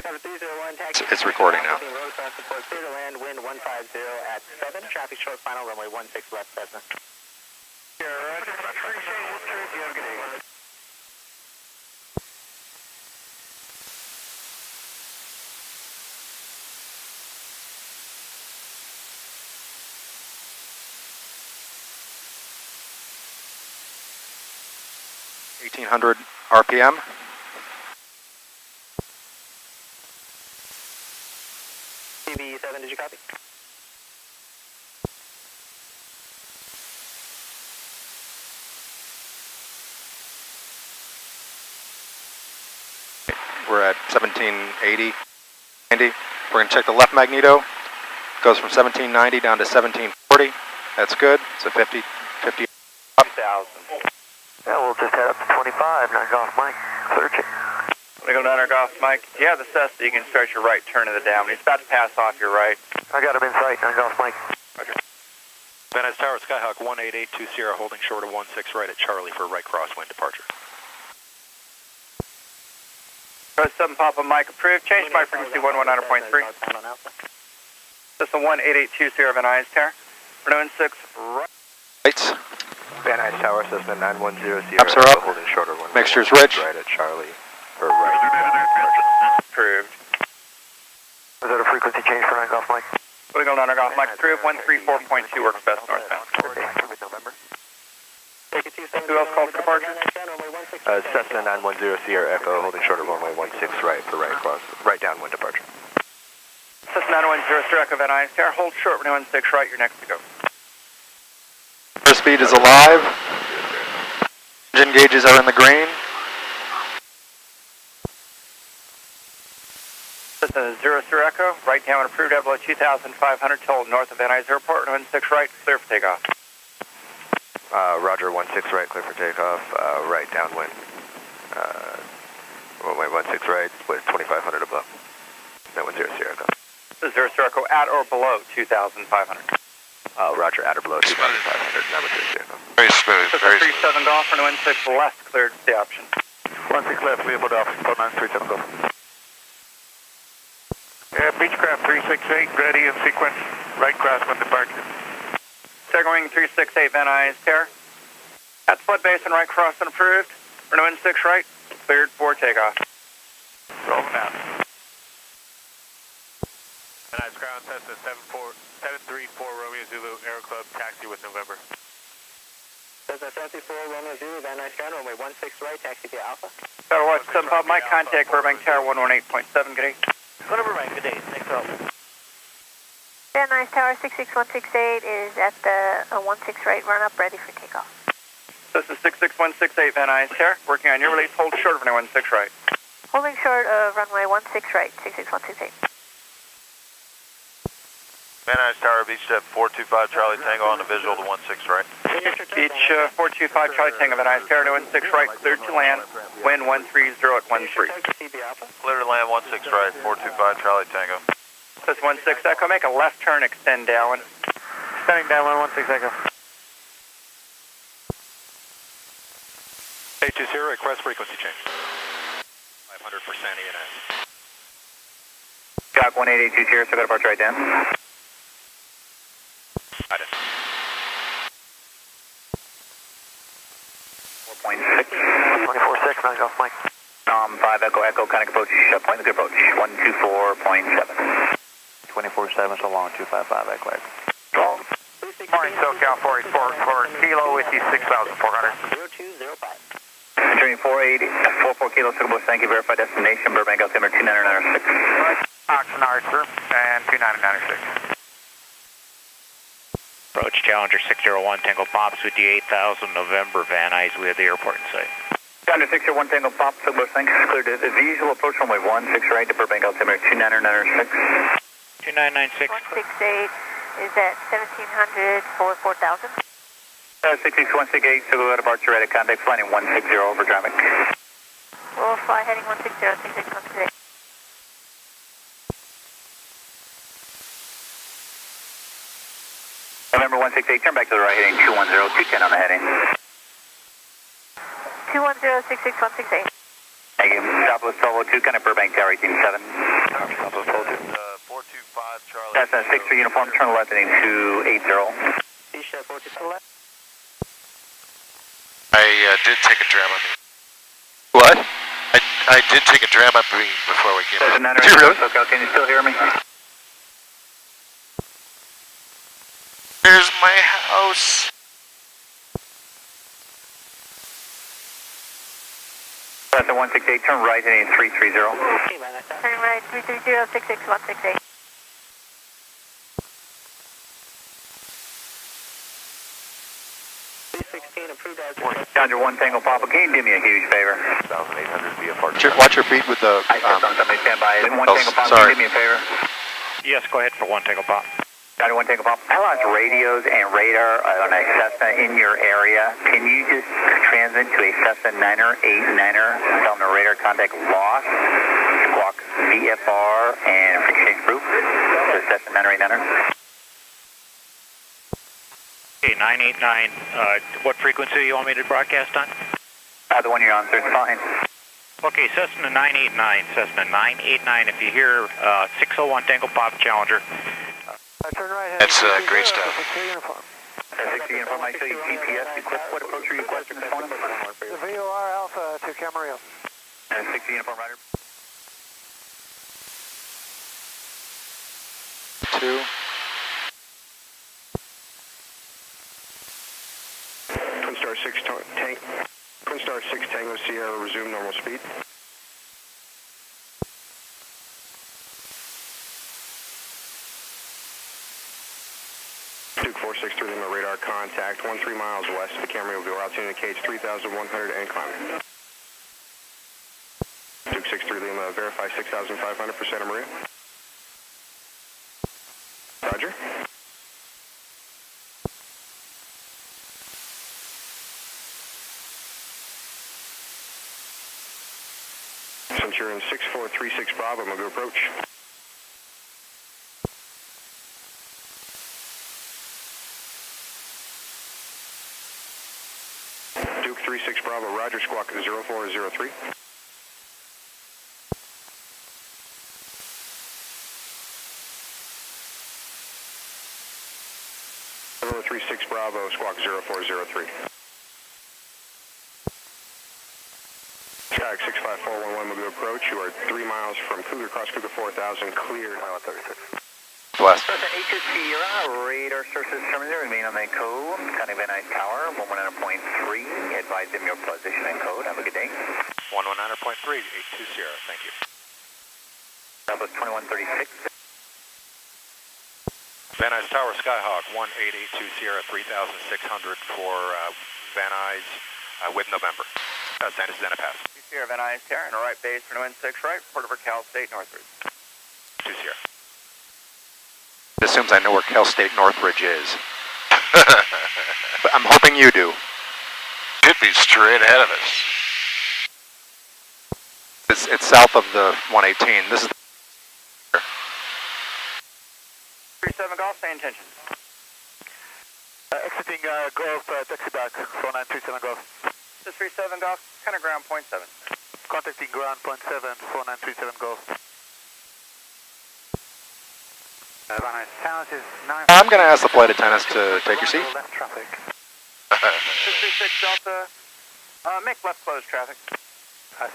It's recording now. Road cross support, clear to land, wind 150 at 7, traffic short final, runway 16 left, Cessna. Yeah, Roger. Appreciate it, sir. You have a good day. $1,800 RPM. TV7, did you copy? We're at 1780, 90. We're going to check the left magneto. Goes from 1790 down to 1740. That's good. It's a 50 up. 2,000. Yeah, we'll just head up to 25, knock off Mike. Searching. We go down our golf, Mike. You have the Cessna, you can start your right turn of the down. He's about to pass off your right. I got him in sight, knock off Mike. Roger. Van Nuys Tower, Skyhawk 18820 Sierra, holding short of 16 right at Charlie for right crosswind departure. Press 7 Papa Mike approved. Change my frequency 119.3. Cessna 1882 Sierra Van Nuys Tower. Renault 6 right. Lights. Van Nuys Tower, Cessna 910 Sierra. Ups are up. Holding short of 1. Mixture's rich. Right at Charlie for right. Approved. Was that a frequency change for knock off Mike? We go down our golf, Mike approved. 134.2 works best northbound. November. Who else called for departure? Cessna 910 Sierra Echo, holding short of runway 16 right for right downwind departure. Cessna 910 Sierra Echo Van Nuys Tower. Hold short, runway 16 right, you're next to go. Airspeed is alive. Engine gauges are in the green. Cessna 0 Sierra Echo, right down approved at below 2,500 total north of Van Nuys Airport, runway 16 right, clear for takeoff. Roger, 16 right, clear for takeoff, right downwind. Runway 16 right, with 2,500 above. 910 Sierra Echo. 0 Sierra Echo at or below 2,500. Roger, at or below 2,500, 910 Sierra Echo. Very smooth, very smooth. 37 Golf, runway 16 left, cleared the option. 16 left, we have off, 937 Golf. Beechcraft 368, ready in sequence, right crosswind departure. Second wing 368 Van Nuys Tower. At flood basin, right crosswind approved. Runway 16 right, cleared for takeoff. Rolling out. Van Nuys ground, Cessna 734 Romeo Zulu, Aero Club, taxi with November. Cessna 74, Romeo Zulu, Van Nuys ground, runway 16 right, taxi via Alpha. Tower Watch 7 Pop, Mike, contact Burbank Tower 118.7, good day. Whatever, Ryan, good day, thanks for help. Van Nuys Tower 66168 is at the 16 right run up, ready for takeoff. Cessna 66168 Van Nuys Tower, working on your release, hold short of runway 16 right. Holding short of runway 16 right, 66168. Van Nuys Tower, beach at 425 Charlie Tango on the visual to 16 right. Beach 425 Charlie Tango Van Nuys Tower, 16 right, cleared to land, wind 130 at 13. Clear to land 16 right, 425 Charlie Tango. This 16 Echo, make a left turn, extend downwind. Extending downwind, 16 Echo. 820, request frequency change. 500 for Sandy and S. Dock 18820, so go to departure right down. Got it. 4.6. 24-6, knock off Mike. 5 Echo Echo, kind of approach, point the good approach, 124.7. 24-7, so long, 255 Echo Echo. Morning, Socal 484 for Kilo with you 6,400. 0205. Entering 480, 44 Kilo, Signal, thank you, verified destination, Burbank, altimeter 2996. Oxen Archer, and 2996. Approach Challenger 601 Tango Pops with you 8,000 November Van Nuys. We have the airport in sight. Challenger 601 Tango Pop, Signal, thanks. Cleared to the visual approach runway 16 right to Burbank, altimeter 2996. 2996. 168 is at 1700 for 4,000. 66168, so go to departure right at contact, flying 160 over traffic. We'll fly heading 160, 66168. November 168, turn back to the right, heading 210, 210 on the heading. 210, 66168. Thank you. Southwest 1202, kind of Burbank Tower 187. Southwest 1202. 425 Charlie. That's a 6-3 uniform, turn left heading 280. T-Chef 425 left. I did take a dram on me. What? I did take a dram on me before we came in. Did you really? Socal, can you still hear me? Here's my house. That's a 168, turn right heading 330. Turn right, 330, 66168. 316 approved as Challenger 1 Tango Papa, can you do me a huge favor? 1,800 via Park. Watch your feet with the. I said somebody stand by. 1 oh, Tango Papa, sorry. can you do me a favor? Yes, go ahead for 1 Tango Pop. Challenger 1 Tango Papa, I lost radios and radar on a Cessna in your area. Can you just transmit to a Cessna 9er, 89er, tell them the radar contact lost, squawk VFR and exchange proof to the Cessna 9er, 89er? Okay, 989, what frequency do you want me to broadcast on? The one you're on, sir, it's fine. Okay, Cessna 989, Cessna 989, if you hear 601 Tango Pop Challenger. turn right. That's great stuff. 60 uniform, I show you GPS equipped. What approach are you requesting this morning? The VOR Alpha to Camarillo. 60 uniform rider. 2. Twin Star 6 Tango Sierra, resume normal speed. Duke 463 Lima radar contact, 13 miles west of the Camarillo, altitude indicates 3,100 and climbing. Duke 63 Lima, verify 6,500 for Santa Maria. Roger. Centurion 6436 Bravo, I'm going to approach. Duke 36 Bravo, Roger, squawk 0403. Hello, 36 Bravo, squawk 0403. Skyx 65411, Magoo approach. You are 3 miles from Cougar, cross Cougar 4000, cleared. 36. West. So the HSC Sierra, radar sources terminated, remain on the code. County Van Nuys Tower, 119.3. Advise them your position and code. Have a good day. 119.3, 82 Sierra, thank you. That was 2136. Van Nuys Tower, Skyhawk, 1882 Sierra, 3,600 for Van Nuys with November. Santa Susana Pass. 2 Sierra, Van Nuys Tower, and a right base for Nuys 6 right, Port over Cal State Northridge. 2 Sierra. It assumes I know where Cal State Northridge is. But I'm hoping you do. Should be straight ahead of us. It's south of the 118. This is the 37 Golf, same intention. Exiting Golf, taxi back, 4937 Golf. This 37 Golf, kind of ground point 7. Contacting ground point 7, 4937 Golf. I'm going to ask the flight attendants to take your seat. Left traffic. 636 Delta, make left close traffic.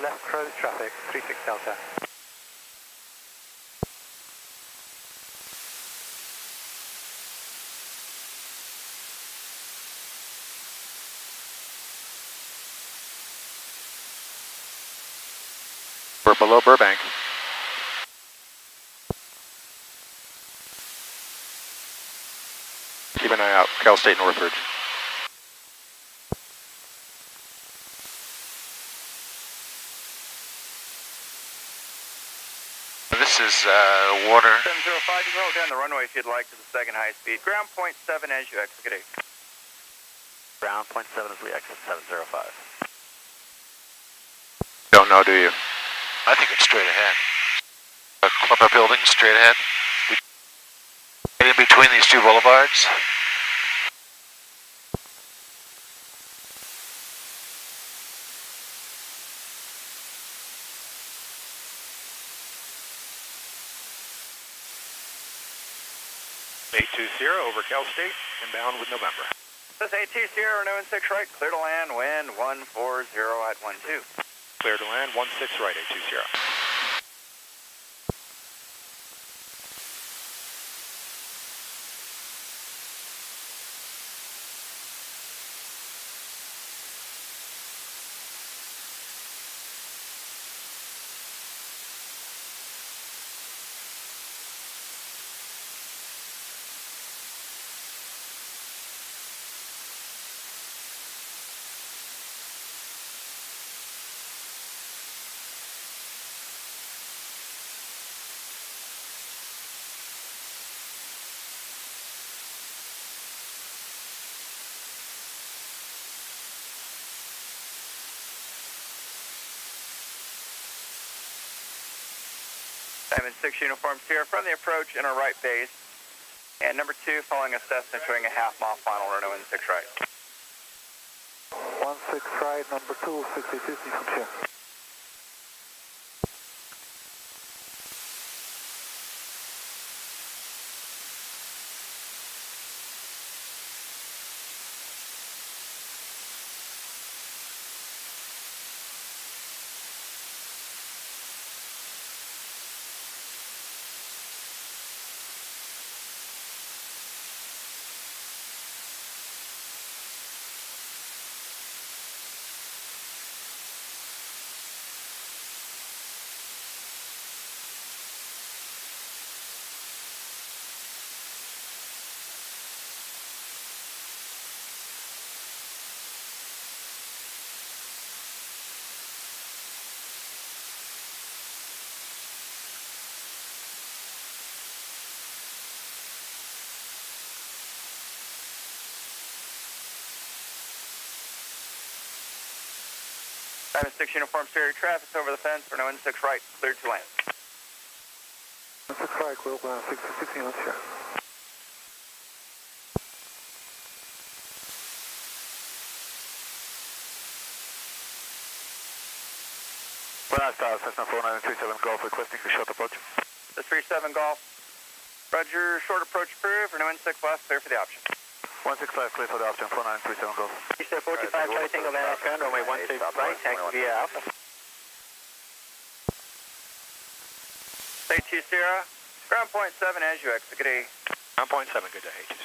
Left close traffic, 36 Delta. We're below Burbank. Keep an eye out, Cal State Northridge. This is water. 705, you can roll down the runway if you'd like to the second high speed. Ground point 7 as you exit. Good day. Ground point 7 as we exit 705. Don't know, do you? I think it's straight ahead. Up our building, straight ahead. In between these two boulevards. 820 over Cal State, inbound with November. This is 820, Nuys 6 right, clear to land, wind 140 at 12. Clear to land, 16 right, 820. Diamond 6 uniform Sierra from the approach in our right base. And number 2 following a Cessna showing a half-mile final runway in 6 right. 16 right, number 2, 6050 from Sierra. Diamond 6 uniform Sierra traffic over the fence for Nuys 6 right, cleared to land. 6 right, clear to land, 6060 on Sierra. Last Cessna 4937 Golf requesting the short approach. The 37 Golf. Roger, short approach approved for Nuys 6 left, clear for the option. 165 clear for the option, 4937 Golf. You said 45 Charlie Tango Van Nuys runway 16 right, taxi via Alpha. Say 2 Sierra, ground point 7 as you exit, good day. Ground point 7, good day, 820.